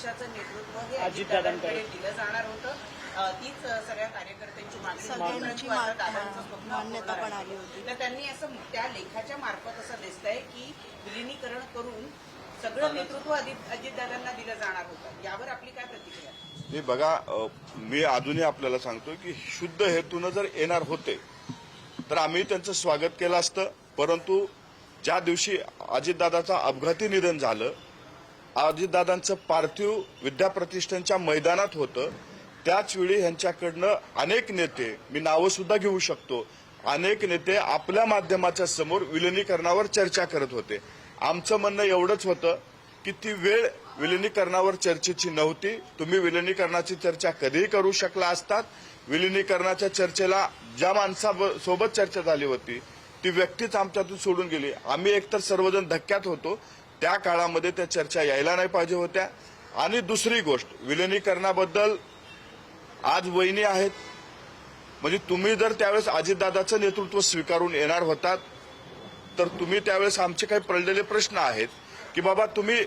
पक्षाचं नेतृत्व हे अजितदादांकडे दिलं जाणार होतं. तीच सगळ्या कार्यकर्त्यांची मागणी मान्यता पण आली होती. तर त्यांनी असं त्या लेखाच्या मार्फत असं दिसतंय की विलिनीकरण करून सगळं नेतृत्व अजितदादांना दिलं जाणार होतं. यावर आपली काय प्रतिक्रिया? हे बघा, मी अजूनही आपल्याला सांगतो की शुद्ध हेतूनं जर येणार होते तर आम्ही त्यांचं स्वागत केलं असतं. परंतु ज्या दिवशी अजितदादाचं अपघाती निधन झालं, अजितदादांचं पार्थिव विद्याप्रतिष्ठानच्या मैदानात होतं, त्याचवेळी ह्यांच्याकडनं अनेक नेते, मी नावं सुद्धा घेऊ शकतो, अनेक नेते आपल्या माध्यमाच्या समोर विलिनीकरणावर चर्चा करत होते. आमचं म्हणणं एवढंच होतं की ती वेळ विलिनीकरणावर चर्चेची नव्हती. तुम्ही विलिनीकरणाची चर्चा कधीही करू शकला असतात. विलिनीकरणाच्या चर्चेला ज्या माणसासोबत चर्चा झाली होती ती व्यक्तीच आमच्यातून सोडून गेली. आम्ही एकतर सर्वजण धक्क्यात होतो. त्या काळामध्ये त्या चर्चा यायला नाही पाहिजे होत्या. आणि दुसरी गोष्ट, विलिनीकरणाबद्दल आज वहिनी आहेत, म्हणजे तुम्ही जर त्यावेळेस अजितदादाचं नेतृत्व स्वीकारून येणार होतात तर तुम्ही त्यावेळेस आमचे काही पडलेले प्रश्न आहेत की बाबा तुम्ही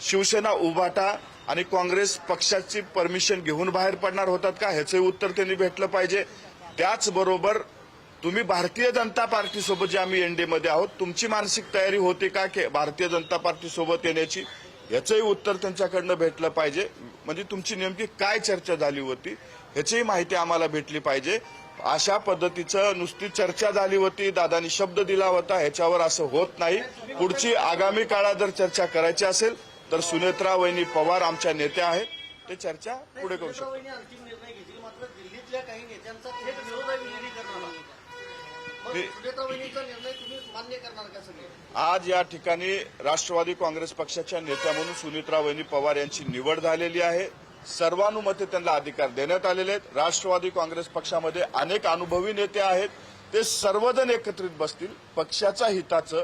शिवसेना, उभाटा आणि काँग्रेस पक्षाची परमिशन घेऊन बाहेर पडणार होतात का, ह्याचे उत्तर त्यांनी भेटलं पाहिजे. त्याचबरोबर तुम्ही भारतीय जनता पार्टीसोबत जे आम्ही एनडीएमध्ये आहोत, तुमची मानसिक तयारी होती का की भारतीय जनता पार्टीसोबत येण्याची, याचंही उत्तर त्यांच्याकडनं भेटलं पाहिजे. म्हणजे तुमची नेमकी काय चर्चा झाली होती ह्याचीही माहिती आम्हाला भेटली पाहिजे. अशा पद्धतीचं नुसती चर्चा झाली होती, दादांनी शब्द दिला होता, ह्याच्यावर असं होत नाही. पुढची आगामी काळात जर चर्चा करायची असेल तर सुनेत्रा वहिनी पवार आमच्या नेत्या आहेत, ते चर्चा पुढे करू शकतो. अंतिम निर्णय घेतली, मात्र दिल्लीतल्या काही नेत्यांचा थेट विरोध आहे विलिनीकरणाला. सुनेत्रा वहिनीचा निर्णय तुम्ही मान्य करणार का सगळे? आज या ठिकाणी राष्ट्रवादी काँग्रेस पक्षाच्या नेत्या म्हणून सुनेत्रा वहिनी पवार यांची निवड झालेली आहे. सर्वानुमते त्यांना अधिकार देण्यात आलेले आहेत. राष्ट्रवादी काँग्रेस पक्षामध्ये अनेक अनुभवी नेते आहेत. ते सर्वजण एकत्रित बसतील. पक्षाच्या हिताचं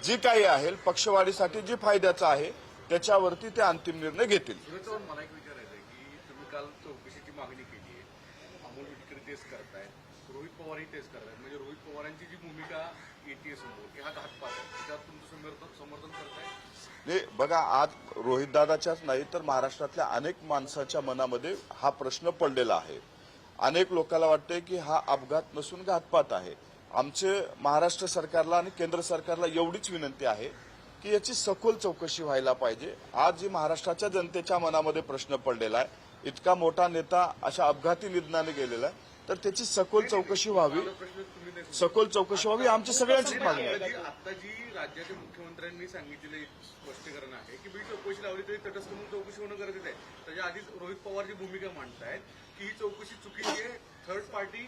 जे काही आहे, पक्षवाढीसाठी जे फायद्याचं आहे त्याच्यावरती ते अंतिम निर्णय घेतील. मला एक विचारायचं आहे की तुम्ही काल चौकशीची मागणी केली आहे, अमोल विटकर तेच करतायत, रोहित पवारही तेच करतायत, म्हणजे रोहित पवारांची जी भूमिका येते समोर की हा घातपात आहे, त्याच्यावर तुमचं समर्थन करताय? नाही बघा, आज रोहितदादाच्याच नाही तर महाराष्ट्रातल्या अनेक माणसाच्या मनामध्ये हा प्रश्न पडलेला आहे. अनेक लोकांना वाटते की हा अपघात नसून घातपात आहे. आमचे महाराष्ट्र सरकारला आणि केंद्र सरकारला एवढीच विनंती आहे की याची सखोल चौकशी व्हायला पाहिजे. आज जी महाराष्ट्राच्या जनतेच्या मनामध्ये प्रश्न पडलेला आहे, इतका मोठा नेता अशा अपघाती निधनाने गेलेला आहे, तर त्याची सखोल चौकशी व्हावी. सखोल चौकशी व्हावी आमची सगळ्यांचीच मागणी आहे. आता जी राज्याच्या मुख्यमंत्र्यांनी सांगितलेलं स्पष्टीकरण आहे की मी चौकशी लावली तरी तटस्थ म्हणून चौकशी होणं गरजेचं आहे. त्याच्या आधीच रोहित पवार जी भूमिका मांडतायत की ही चौकशी चुकीची आहे, थर्ड पार्टी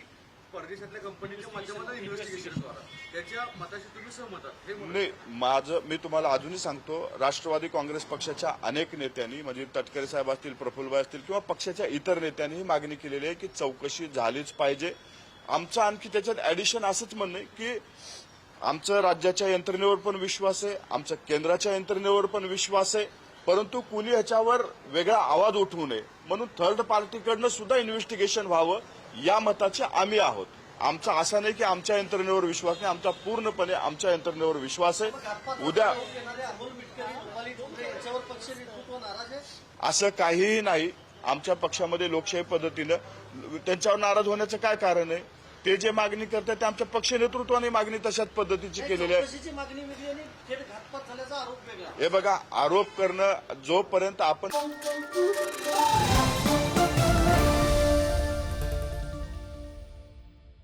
परदेशातल्या कंपनीच्या माध्यमातून इन्व्हेस्टिगेशन करा, त्याच्या मताशी तुम्ही सहमत आहात? नाही, मी तुम्हाला अजूनही सांगतो, राष्ट्रवादी काँग्रेस पक्षाच्या अनेक नेत्यांनी, म्हणजे तटकरे साहेब असतील, प्रफुल्लभाई असतील किंवा पक्षाच्या इतर नेत्यांनी ही मागणी केलेली आहे की चौकशी झालीच पाहिजे. आमचं आणखी त्याच्यात ऍडिशन असंच म्हणणं आहे की आमचं राज्याच्या यंत्रणेवर पण विश्वास आहे, आमच्या केंद्राच्या यंत्रणेवर पण विश्वास आहे, परंतु कुणी ह्याच्यावर वेगळा आवाज उठवू नये म्हणून थर्ड पार्टीकडनं सुद्धा इन्व्हेस्टिगेशन व्हावं या मताचे आम्ही आहोत. आमचा असा नाही की आमच्या यंत्रणेवर विश्वास नाही, आमचा पूर्णपणे आमच्या यंत्रणेवर विश्वास आहे. उद्या असं काहीही नाही. आमच्या पक्षामध्ये लोकशाही पद्धतीनं त्यांच्यावर नाराज होण्याचं काय कारण आहे? ते जे मागणी करतात ते आमच्या पक्ष नेतृत्वाने मागणी तशाच पद्धतीची केलेली आहे. हे बघा, आरोप करणं जोपर्यंत आपण